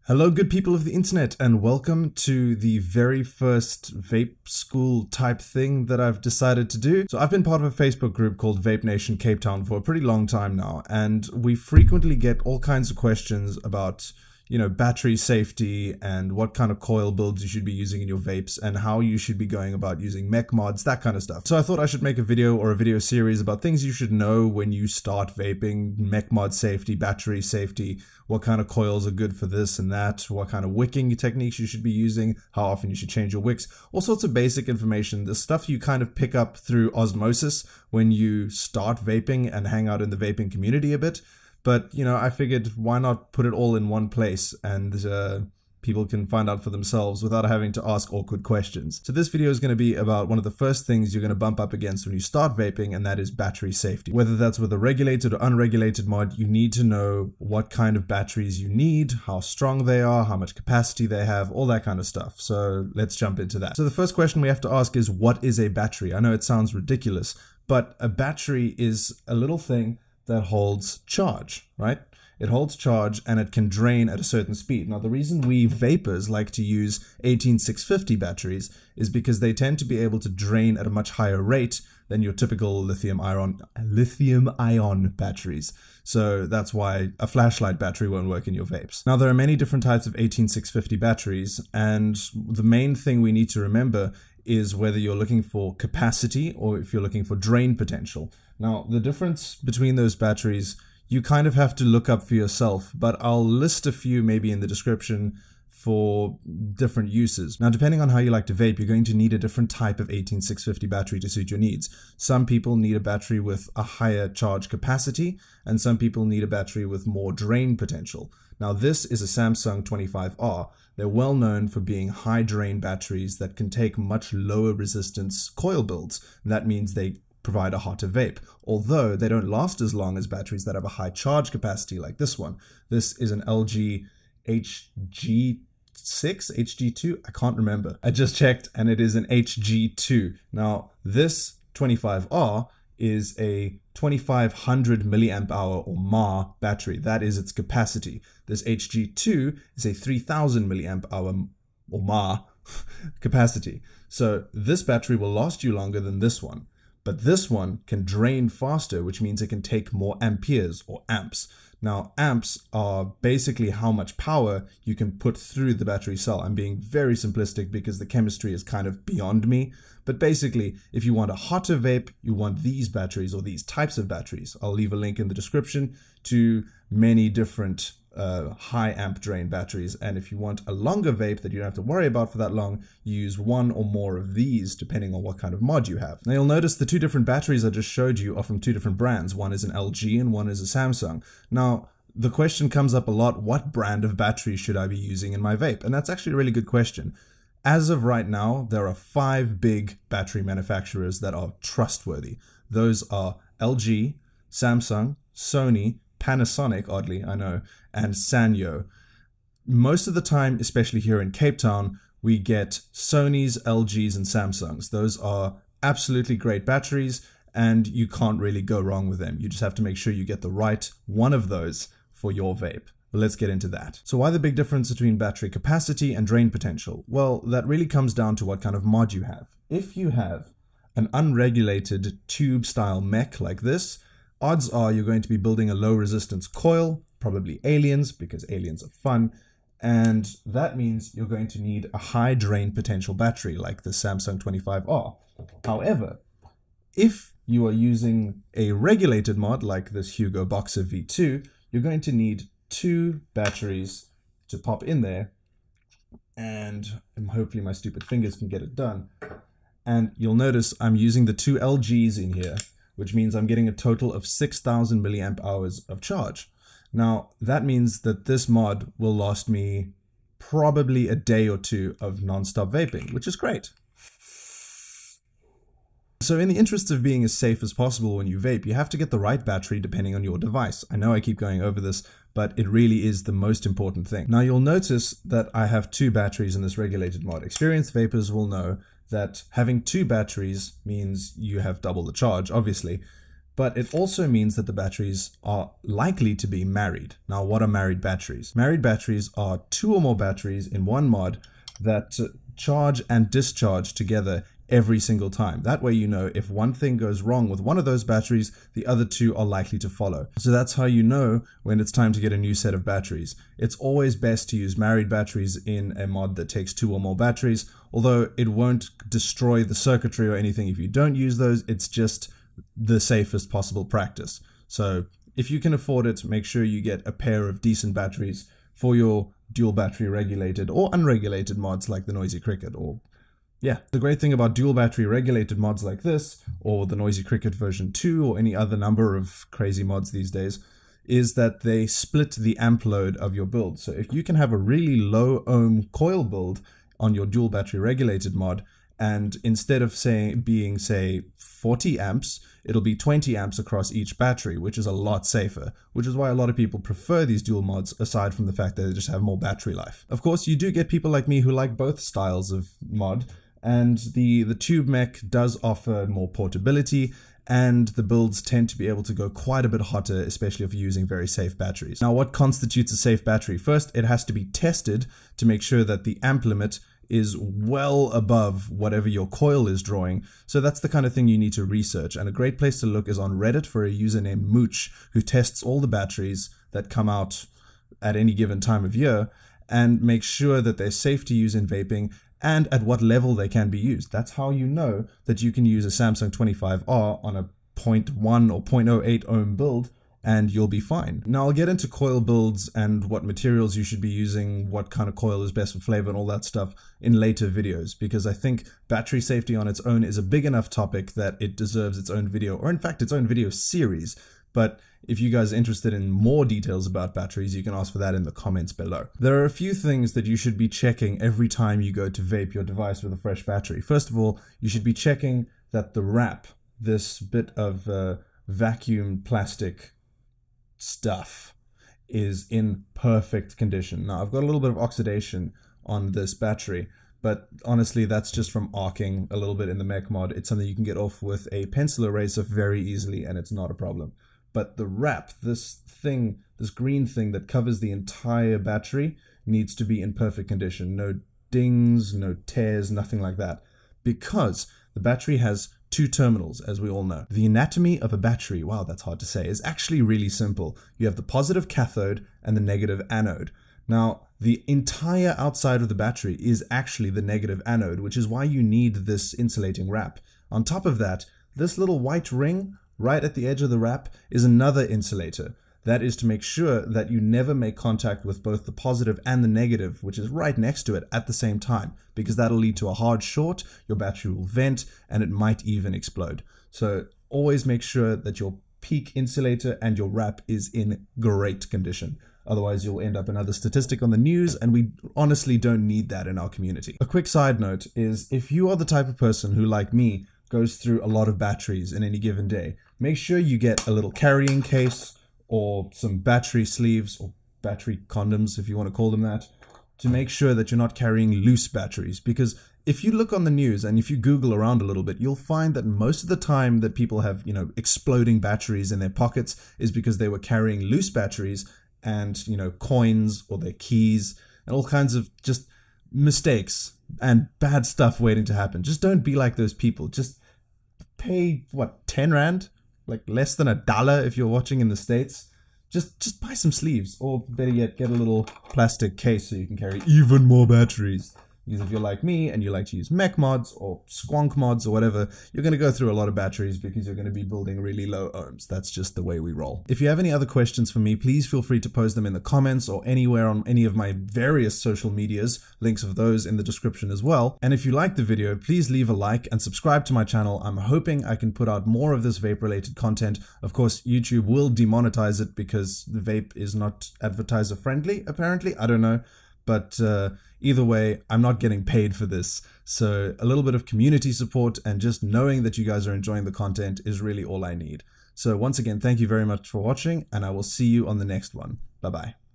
Hello good people of the internet, and welcome to the very first vape school type thing that I've decided to do. So I've been part of a Facebook group called Vape Nation Cape Town for a pretty long time now, and we frequently get all kinds of questions about battery safety and what kind of coil builds you should be using in your vapes and how you should be going about using mech mods, that kind of stuff. So I thought I should make a video or a video series about things you should know when you start vaping, mech mod safety, battery safety, what kind of coils are good for this and that, what kind of wicking techniques you should be using, how often you should change your wicks, all sorts of basic information, the stuff you kind of pick up through osmosis when you start vaping and hang out in the vaping community a bit. But, I figured why not put it all in one place and people can find out for themselves without having to ask awkward questions. So this video is going to be about one of the first things you're going to bump up against when you start vaping, and that is battery safety. Whether that's with a regulated or unregulated mod, you need to know what kind of batteries you need, how strong they are, how much capacity they have, all that kind of stuff. So let's jump into that. So the first question we have to ask is, what is a battery? I know it sounds ridiculous, but a battery is a little thing that holds charge, right? It holds charge and it can drain at a certain speed. Now, the reason we vapors like to use 18650 batteries is because they tend to be able to drain at a much higher rate than your typical lithium ion batteries. So that's why a flashlight battery won't work in your vapes. Now, there are many different types of 18650 batteries, and the main thing we need to remember is whether you're looking for capacity or if you're looking for drain potential. Now, the difference between those batteries, you kind of have to look up for yourself, but I'll list a few maybe in the description for different uses. Now, depending on how you like to vape, you're going to need a different type of 18650 battery to suit your needs. Some people need a battery with a higher charge capacity, and some people need a battery with more drain potential. Now, this is a Samsung 25R. They're well known for being high drain batteries that can take much lower resistance coil builds. That means they provide a hotter vape, although they don't last as long as batteries that have a high charge capacity like this one. This is an LG HG2, I can't remember. I just checked and it is an HG2. Now, this 25R is a 2500 milliamp hour or mAh battery. That is its capacity. This HG2 is a 3000 milliamp hour or mAh capacity. So this battery will last you longer than this one. But this one can drain faster, which means it can take more amperes or amps. Now, amps are basically how much power you can put through the battery cell. I'm being very simplistic because the chemistry is kind of beyond me. But basically, if you want a hotter vape, you want these batteries or these types of batteries. I'll leave a link in the description to many different high amp drain batteries, and if you want a longer vape that you don't have to worry about for that long, use one or more of these depending on what kind of mod you have. Now, you'll notice the two different batteries I just showed you are from two different brands. One is an LG and one is a Samsung. Now, the question comes up a lot, what brand of battery should I be using in my vape? And that's actually a really good question. As of right now, there are 5 big battery manufacturers that are trustworthy. Those are LG, Samsung, Sony, Panasonic, oddly, I know, and Sanyo. Most of the time, especially here in Cape Town, we get Sonys, LGs, and Samsungs. Those are absolutely great batteries, and you can't really go wrong with them. You just have to make sure you get the right one of those for your vape. Well, let's get into that. So why the big difference between battery capacity and drain potential? Well, that really comes down to what kind of mod you have. If you have an unregulated tube-style mech like this, odds are you're going to be building a low resistance coil, probably aliens, because aliens are fun, and that means you're going to need a high drain potential battery like the Samsung 25R. However, if you are using a regulated mod like this Hugo Boxer V2, you're going to need 2 batteries to pop in there, and hopefully my stupid fingers can get it done. And you'll notice I'm using the 2 LGs in here, which means I'm getting a total of 6000 milliamp hours of charge. Now, that means that this mod will last me probably a day or 2 of non-stop vaping, which is great. So in the interest of being as safe as possible when you vape, you have to get the right battery depending on your device. I know I keep going over this, but it really is the most important thing. Now, you'll notice that I have 2 batteries in this regulated mod. Experienced vapors will know that having 2 batteries means you have double the charge, obviously. but it also means that the batteries are likely to be married. Now, what are married batteries? Married batteries are 2 or more batteries in one mod that charge and discharge together every single time. That way you know if one thing goes wrong with one of those batteries, the other 2 are likely to follow. So that's how you know when it's time to get a new set of batteries. It's always best to use married batteries in a mod that takes 2 or more batteries, although it won't destroy the circuitry or anything if you don't use those. It's just the safest possible practice. So if you can afford it, make sure you get a pair of decent batteries for your dual battery regulated or unregulated mods like the Noisy Cricket. Or yeah, the great thing about dual battery regulated mods like this, or the Noisy Cricket version 2, or any other number of crazy mods these days, is that they split the amp load of your build. So if you can have a really low ohm coil build on your dual battery regulated mod, and instead of being 40 amps, it'll be 20 amps across each battery, which is a lot safer, which is why a lot of people prefer these dual mods, aside from the fact that they just have more battery life. Of course, you do get people like me who like both styles of mod, and the tube mech does offer more portability, and the builds tend to be able to go quite a bit hotter, especially if you're using very safe batteries. Now, what constitutes a safe battery? First, it has to be tested to make sure that the amp limit is well above whatever your coil is drawing. So that's the kind of thing you need to research. And a great place to look is on Reddit for a user named Mooch, who tests all the batteries that come out at any given time of year and make sure that they're safe to use in vaping and at what level they can be used. That's how you know that you can use a Samsung 25R on a 0.1 or 0.08 ohm build and you'll be fine. Now, I'll get into coil builds and what materials you should be using, what kind of coil is best for flavor and all that stuff in later videos, because I think battery safety on its own is a big enough topic that it deserves its own video, or in fact its own video series. But if you guys are interested in more details about batteries, you can ask for that in the comments below. There are a few things that you should be checking every time you go to vape your device with a fresh battery. First of all, you should be checking that the wrap, this bit of vacuum plastic stuff, is in perfect condition. Now, I've got a little bit of oxidation on this battery, but honestly, that's just from arcing a little bit in the mech mod. It's something you can get off with a pencil eraser very easily, and it's not a problem. But the wrap, this thing, this green thing that covers the entire battery, needs to be in perfect condition. No dings, no tears, nothing like that. Because the battery has 2 terminals, as we all know. The anatomy of a battery, wow, that's hard to say, is actually really simple. You have the positive cathode and the negative anode. Now, the entire outside of the battery is actually the negative anode, which is why you need this insulating wrap. On top of that, this little white ring right at the edge of the wrap is another insulator. That is to make sure that you never make contact with both the positive and the negative, which is right next to it, at the same time, because that'll lead to a hard short, your battery will vent, and it might even explode. So always make sure that your peak insulator and your wrap is in great condition. Otherwise, you'll end up another statistic on the news, and we honestly don't need that in our community. A quick side note is, if you are the type of person who, like me, goes through a lot of batteries in any given day, make sure you get a little carrying case or some battery sleeves or battery condoms, if you want to call them that, to make sure that you're not carrying loose batteries. Because if you look on the news and if you Google around a little bit, you'll find that most of the time that people have, exploding batteries in their pockets is because they were carrying loose batteries and, coins or their keys and all kinds of just mistakes and bad stuff waiting to happen. Just don't be like those people. Just pay, 10 Rand? Like less than $1 if you're watching in the States. Just buy some sleeves, or better yet, get a little plastic case so you can carry even more batteries. Because if you're like me and you like to use mech mods or squonk mods or whatever, you're going to go through a lot of batteries because you're going to be building really low ohms. That's just the way we roll. If you have any other questions for me, please feel free to post them in the comments or anywhere on any of my various social medias. Links of those in the description as well. And if you liked the video, please leave a like and subscribe to my channel. I'm hoping I can put out more of this vape-related content. Of course, YouTube will demonetize it because the vape is not advertiser friendly, apparently. I don't know. But either way, I'm not getting paid for this. So a little bit of community support and just knowing that you guys are enjoying the content is really all I need. So once again, thank you very much for watching, and I will see you on the next one. Bye-bye.